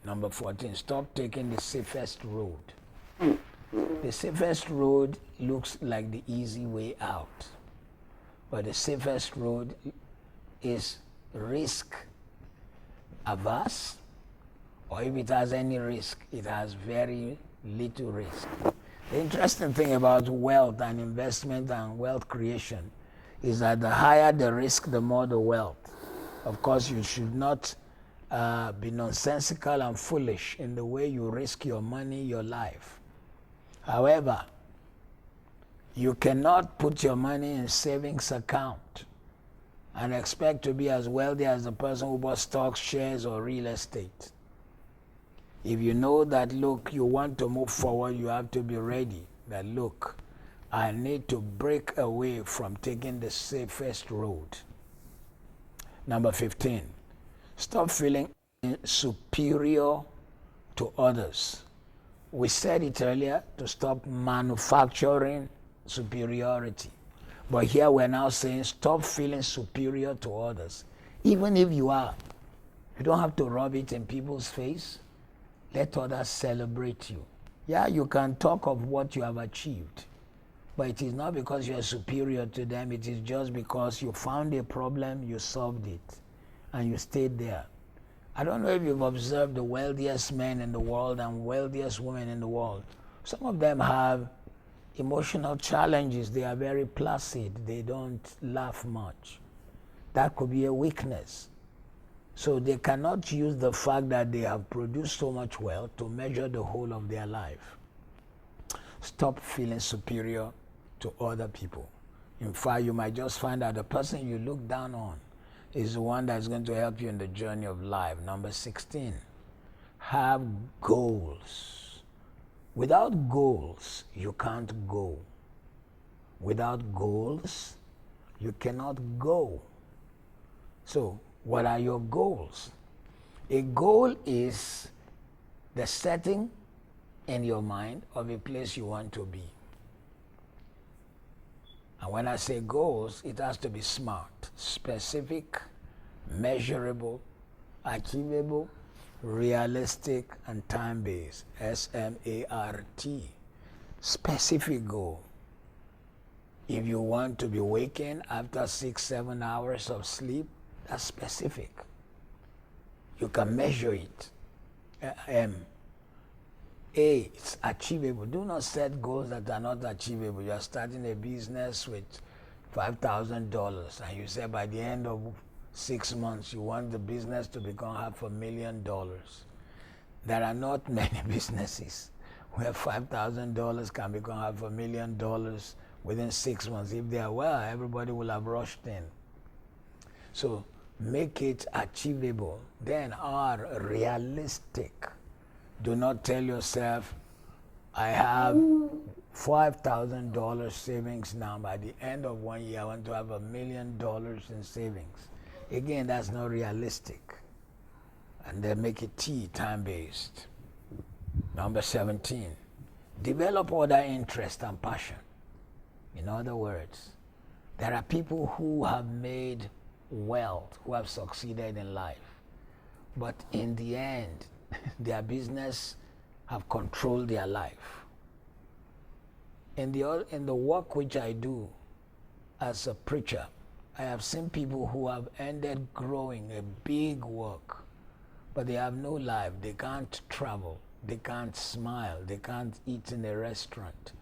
Number 14, stop taking the safest road. The safest road looks like the easy way out, but the safest road is risk averse, or if it has any risk, it has very little risk. The interesting thing about wealth and investment and wealth creation is that the higher the risk, the more the wealth. Of course, you should not be nonsensical and foolish in the way you risk your money, your life. However, you cannot put your money in savings account and expect to be as wealthy as the person who bought stocks, shares, or real estate. If you know that, look, you want to move forward, you have to be ready that, look, I need to break away from taking the safest road. Number 15, stop feeling superior to others. We said it earlier, to stop manufacturing superiority. But here we're now saying stop feeling superior to others. Even if you are, you don't have to rub it in people's face. Let others celebrate you. Yeah, you can talk of what you have achieved, but it is not because you are superior to them. It is just because you found a problem, you solved it, and you stayed there. I don't know if you've observed the wealthiest men in the world and wealthiest women in the world. Some of them have emotional challenges. They are very placid. They don't laugh much. That could be a weakness. So they cannot use the fact that they have produced so much wealth to measure the whole of their life. Stop feeling superior to other people. In fact, you might just find that the person you look down on is the one that's going to help you in the journey of life. Number 16, have goals. Without goals, you can't go. Without goals, you cannot go. So, what are your goals? A goal is the setting in your mind of a place you want to be. And when I say goals, it has to be smart, specific, measurable, achievable, realistic, and time-based. SMART. Specific goal. If you want to be waking after 6-7 hours of sleep, that's specific. You can measure it. It's achievable. Do not set goals that are not achievable. You are starting a business with $5,000 and you say by the end of 6 months you want the business to become $500,000. There are not many businesses where $5,000 can become $500,000 within 6 months. If they are well, everybody will have rushed in. So make it achievable. Then are realistic. Do not tell yourself, I have $5,000 savings now. By the end of 1 year, I want to have $1 million in savings. Again, that's not realistic. And then make it time-based. Number 17, develop other interest and passion. In other words, there are people who have made wealth, who have succeeded in life. But in the end, their business have controlled their life. In the work which I do as a preacher, I have seen people who have ended growing a big work, but they have no life. They can't travel. They can't smile. They can't eat in a restaurant.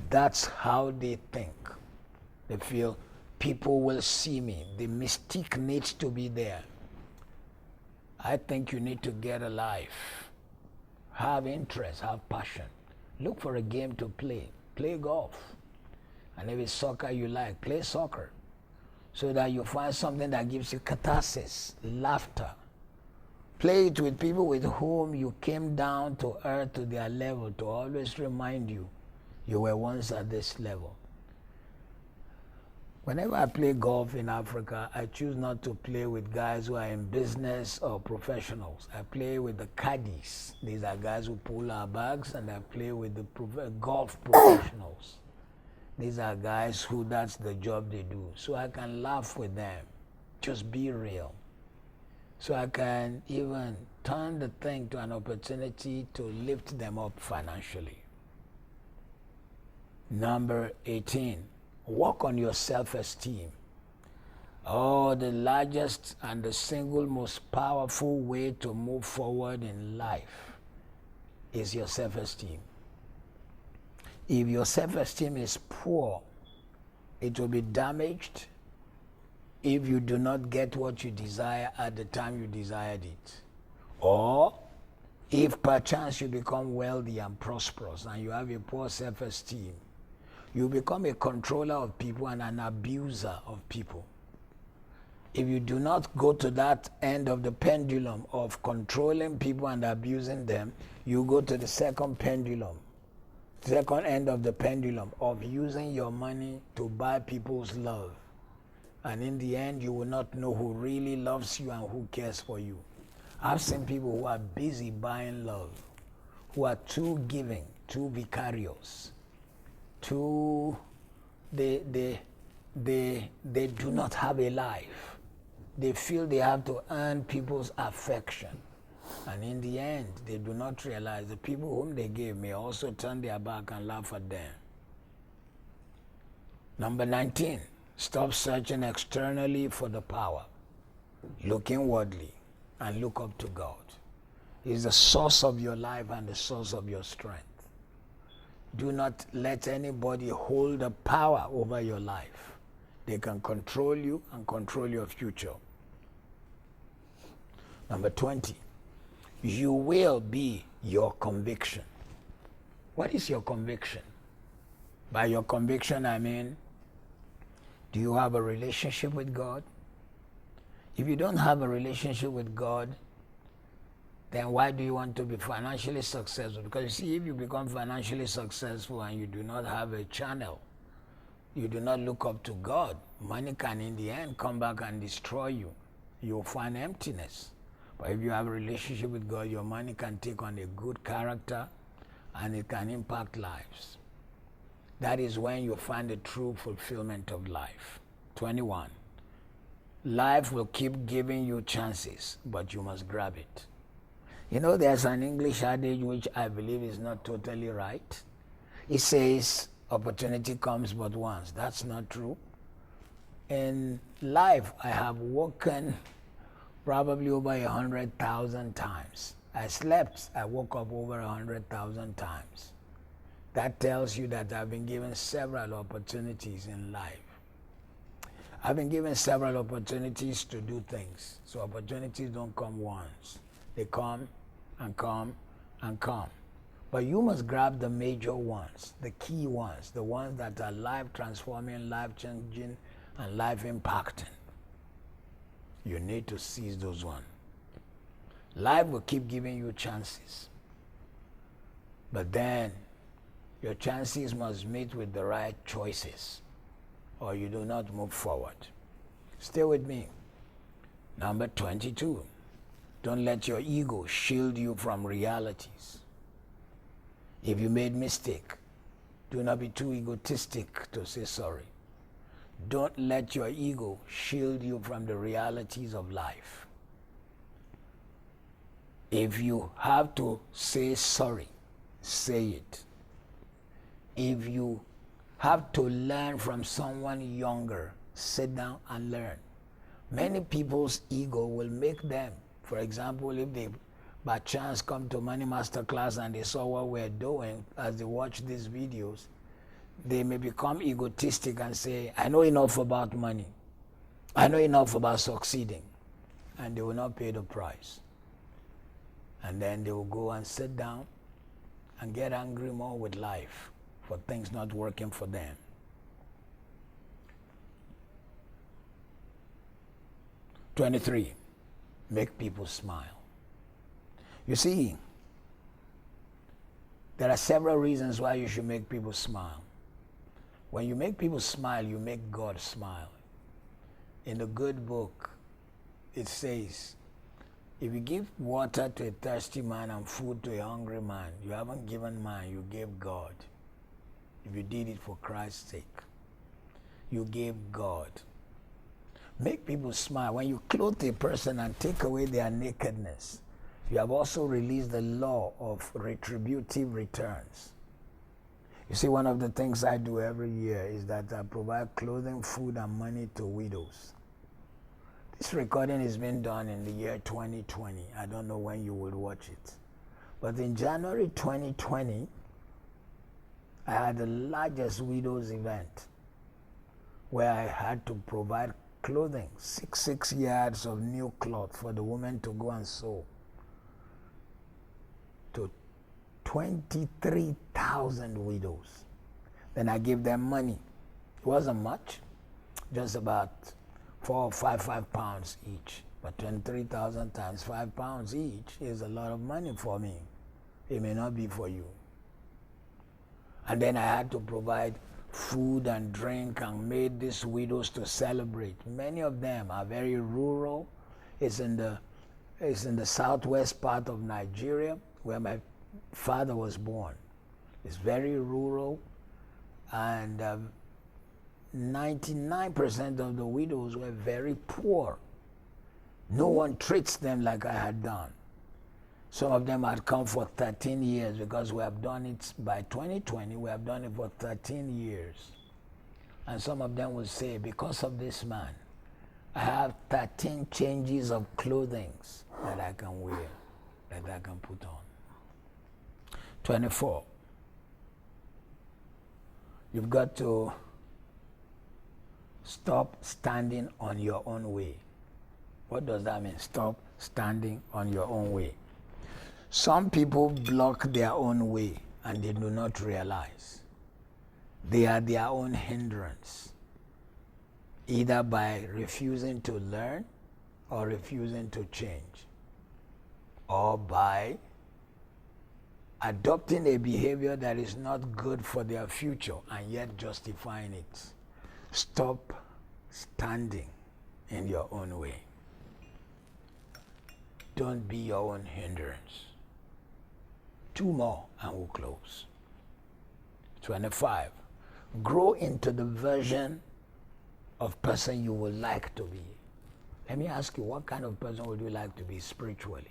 That's how they think. They feel people will see me. The mystique needs to be there. I think you need to get a life. Have interest, have passion. Look for a game to play. Play golf. And if it's soccer you like, play soccer. So that you find something that gives you catharsis, laughter. Play it with people with whom you came down to earth, to their level, to always remind you you were once at this level. Whenever I play golf in Africa, I choose not to play with guys who are in business or professionals. I play with the caddies. These are guys who pull our bags, and I play with the golf professionals. These are guys who that's the job they do. So I can laugh with them. Just be real. so I can even turn the thing to an opportunity to lift them up financially. Number 18, work on your self-esteem. Oh, the largest and the single most powerful way to move forward in life is your self-esteem. If your self-esteem is poor, it will be damaged if you do not get what you desire at the time you desired it. Or if perchance you become wealthy and prosperous and you have a poor self-esteem, you become a controller of people and an abuser of people. If you do not go to that end of the pendulum of controlling people and abusing them, you go to the second end of the pendulum of using your money to buy people's love. And in the end, you will not know who really loves you and who cares for you. I've seen people who are busy buying love, who are too giving, too vicarious, they do not have a life. They feel they have to earn people's affection. And in the end, they do not realize the people whom they gave may also turn their back and laugh at them. Number 19, stop searching externally for the power. Look inwardly and look up to God. He is the source of your life and the source of your strength. Do not let anybody hold the power over your life. They can control you and control your future. Number 20, you will be your conviction. What is your conviction? By your conviction, I mean, do you have a relationship with God? If you don't have a relationship with God, then why do you want to be financially successful? Because you see, if you become financially successful and you do not have a channel, you do not look up to God, money can in the end come back and destroy you. You'll find emptiness. But if you have a relationship with God, your money can take on a good character and it can impact lives. That is when you find the true fulfillment of life. 21. Life will keep giving you chances, but you must grab it. You know, there's an English adage which I believe is not totally right. It says, opportunity comes but once. That's not true. In life, I have woken probably over 100,000 times. I slept, I woke up over 100,000 times. That tells you that I've been given several opportunities in life. I've been given several opportunities to do things. So opportunities don't come once. They come and come and come. But you must grab the major ones, the key ones, the ones that are life-transforming, life-changing, and life-impacting. You need to seize those ones. Life will keep giving you chances. But then, your chances must meet with the right choices, or you do not move forward. Stay with me. Number 22. Don't let your ego shield you from realities. If you made mistake, do not be too egotistic to say sorry. Don't let your ego shield you from the realities of life. If you have to say sorry, say it. If you have to learn from someone younger, sit down and learn. Many people's ego will make them, for example, if they by chance come to Money Master class and they saw what we're doing as they watch these videos, they may become egotistic and say, I know enough about money. I know enough about succeeding. And they will not pay the price. And then they will go and sit down and get angry more with life for things not working for them. '23, make people smile. You see, there are several reasons why you should make people smile. When you make people smile, you make God smile. In the good book, it says, if you give water to a thirsty man and food to a hungry man, you haven't given man, you gave God. If you did it for Christ's sake, you gave God. Make people smile. When you clothe a person and take away their nakedness, you have also released the law of retributive returns. You see, one of the things I do every year is that I provide clothing, food, and money to widows. This recording is being done in the year 2020. I don't know when you will watch it. But in January 2020, I had the largest widows event where I had to provide clothing, six yards of new cloth for the women to go and sew, to 23,000 widows. Then I gave them money. It wasn't much, just about 4 or 5 pounds each. But 23,000 times 5 pounds each is a lot of money for me. It may not be for you. And then I had to provide food and drink and made these widows to celebrate. Many of them are very rural. It's in the southwest part of Nigeria where my father was born. It's very rural, and 99% of the widows were very poor. No one treats them like I had done. Some of them had come for 13 years because we have done it by 2020, we have done it for 13 years. And some of them will say, because of this man, I have 13 changes of clothing that I can wear, that I can put on. 24. You've got to stop standing on your own way. What does that mean? Stop standing on your own way. Some people block their own way and they do not realize. They are their own hindrance, either by refusing to learn or refusing to change, or by adopting a behavior that is not good for their future and yet justifying it. Stop standing in your own way. Don't be your own hindrance. 2 more and we'll close. 25. Grow into the version of person you would like to be. Let me ask you, what kind of person would you like to be spiritually?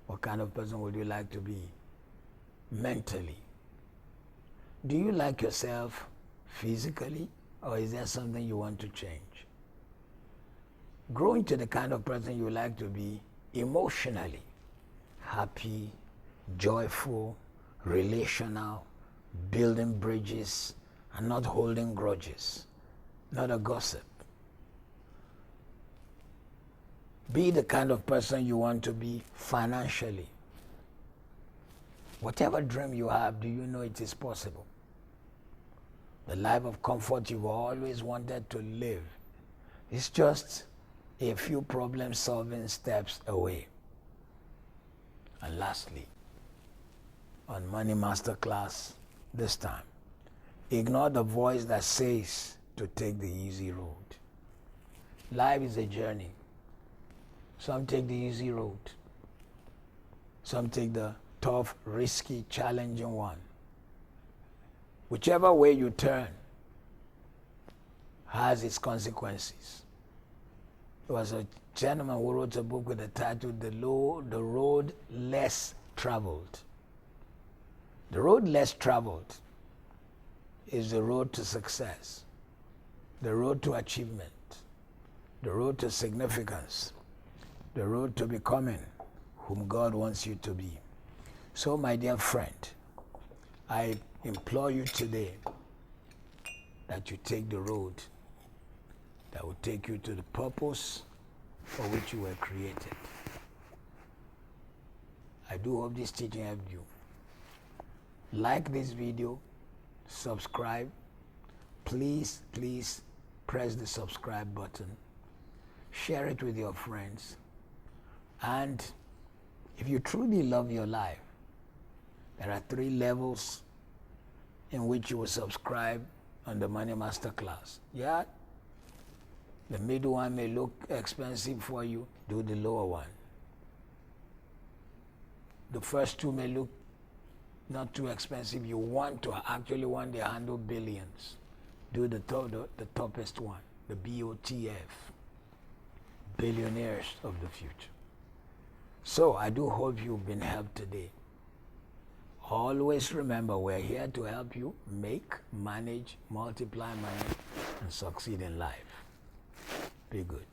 What kind of person would you like to be mentally? Do you like yourself physically, or is there something you want to change? Grow into the kind of person you like to be emotionally. Happy, joyful, relational, building bridges, and not holding grudges, not a gossip. Be the kind of person you want to be financially. Whatever dream you have, do you know it is possible? The life of comfort you've always wanted to live is just a few problem-solving steps away. And lastly, on Money Masterclass this time, ignore the voice that says to take the easy road. Life is a journey. Some take the easy road. Some take the tough, risky, challenging one. Whichever way you turn has its consequences. There was a gentleman who wrote a book with the title, The Road Less Traveled. The road less traveled is the road to success, the road to achievement, the road to significance, the road to becoming whom God wants you to be. So, my dear friend, I implore you today that you take the road that will take you to the purpose for which you were created. I do hope this teaching helped you. Like this video, subscribe. Please press the subscribe button. Share it with your friends. And if you truly love your life, there are 3 levels in which you will subscribe on the Money Masterclass. Yeah, the middle one may look expensive for you, do the lower one. The first 2 may look not too expensive. You actually want to handle billions, do the toughest one. the BOTF, billionaires of the future. So I do hope you've been helped today. Always remember, we're here to help you make, manage, multiply money, and succeed in life. Be good.